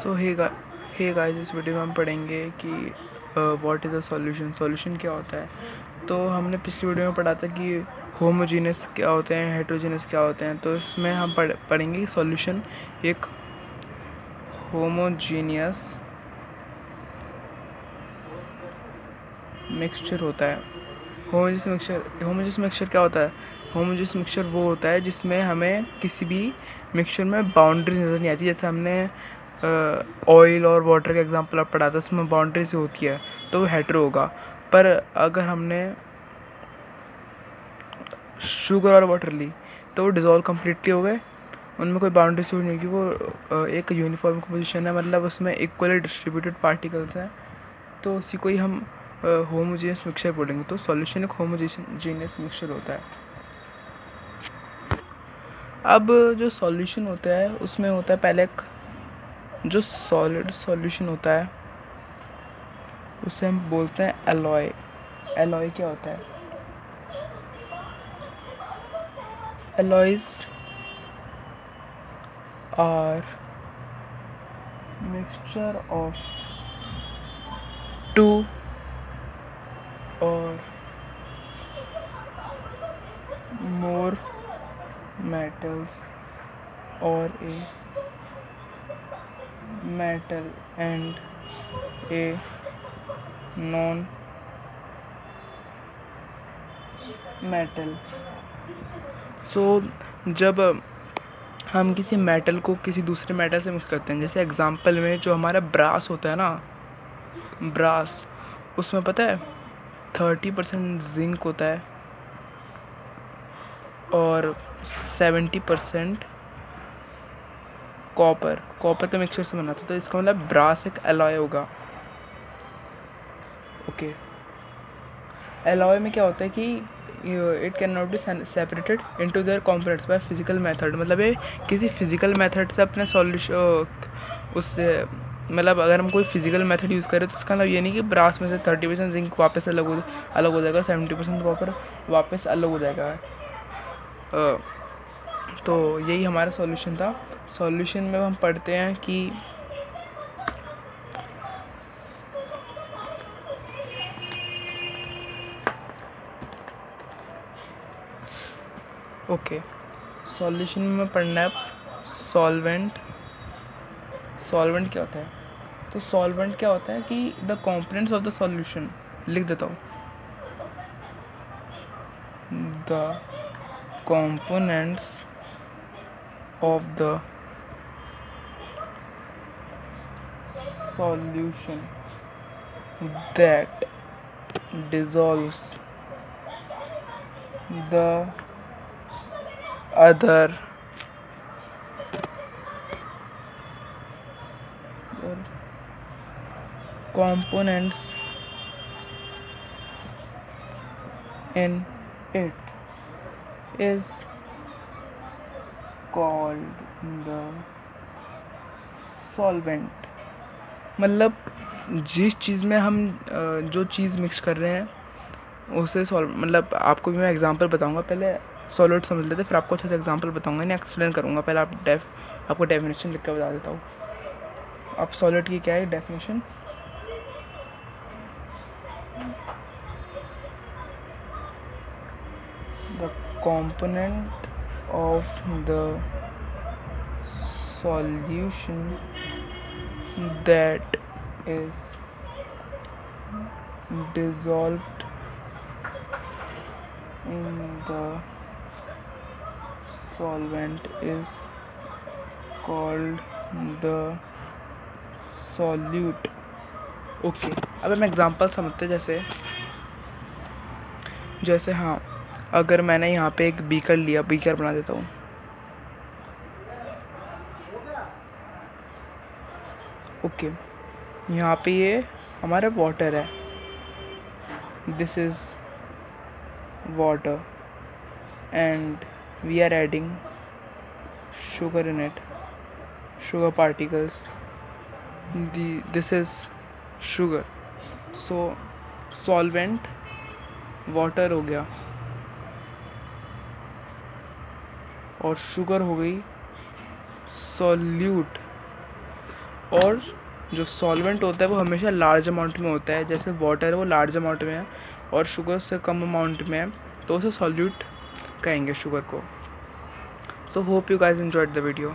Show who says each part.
Speaker 1: सो hey guys, इस video में हम पढ़ेंगे कि what is a solution. Solution क्या होता है। तो हमने पिछली वीडियो में पढ़ा था कि होमोजीनियस क्या होते हैं, हेट्रोजीनियस क्या होते हैं। तो इसमें हम पढ़ेंगे कि सॉल्यूशन एक होमोजीनियस मिक्सचर होता है। होमोजीनियस मिक्सचर क्या होता है। होमोजीनियस मिक्सचर वो होता है जिसमें हमें किसी भी मिक्सचर में बाउंड्री नज़र नहीं आती। जैसे हमने ऑयल और वाटर का एग्जांपल आप पढ़ा था, उसमें बाउंड्री से होती है, तो वो हेटेरो होगा। पर अगर हमने शुगर और वाटर ली तो वो डिज़ोल्व कम्प्लीटली हो गए, उनमें कोई बाउंड्री से नहीं होगी। वो एक यूनिफॉर्म कंपोजिशन है, मतलब उसमें इक्वली डिस्ट्रीब्यूटेड पार्टिकल्स हैं। तो उसी को ही हम होमोजीनियस मिक्सचर बोलेंगे। तो सॉल्यूशन एक होमोजीनियस मिक्सचर होता है। अब जो सॉल्यूशन होता है उसमें होता है पहले एक जो सॉलिड सॉल्यूशन होता है उसे हम बोलते हैं एलॉय। एलॉय क्या होता है। Alloys are mixture of two और more metals or a metal and a non metal। सो जब हम किसी मेटल को किसी दूसरे मेटल से मिक्स करते हैं, जैसे एग्जांपल में जो हमारा ब्रास होता है ना, ब्रास, उसमें पता है 30% जिंक होता है और 70% कॉपर के मिक्सचर से बना था। तो इसका मतलब ब्रास एक एलॉय होगा। ओके, एलॉय में क्या होता है कि it can not be separated into their components by physical method. मतलब ये किसी फिजिकल मेथड से अपने सॉल्यूशन उससे, मतलब अगर हम कोई फिजिकल मेथड यूज़ करें तो इसका मतलब ये नहीं कि ब्रास में से 30% जिंक वापस अलग हो जाएगा, 70% कॉपर वापस अलग हो जाएगा। तो यही हमारा सॉल्यूशन था। सॉल्यूशन में हम पढ़ते हैं कि ओके, सॉल्यूशन में पढ़ना है सॉल्वेंट। सॉल्वेंट क्या होता है। तो सॉल्वेंट क्या होता है कि the components of the solution, लिख देता हूँ, the components of the solution that dissolves the other components in it is called the solvent। मतलब जिस चीज़ में हम जो चीज़ मिक्स कर रहे हैं उसे सॉल्व, मतलब आपको भी मैं एग्जांपल बताऊंगा। पहले सॉलिड समझ लेते, फिर आपको अच्छे से एग्जांपल बताऊंगा, नहीं एक्सप्लेन करूंगा। पहले आपको डेफिनेशन लिख कर बता देता हूँ। अब सॉलिड की क्या है definition. The component of the solution that is dissolved in the solvent is called the solute। Okay, अब हम एग्जांपल समझते हैं। जैसे हाँ, अगर मैंने यहाँ पे एक बीकर लिया, बीकर बना देता हूँ। ओके, यहाँ पे ये हमारा वाटर है, this is water and we are adding sugar in it, sugar particles, this is sugar। so solvent water हो गया और शुगर हो गई सॉल्यूट। और जो सॉल्वेंट होता है वो हमेशा लार्ज अमाउंट में होता है, जैसे वाटर है वो लार्ज अमाउंट में है और शुगर से कम अमाउंट में है, तो उसे सॉल्यूट कहेंगे शुगर को। So hope you guys enjoyed the video.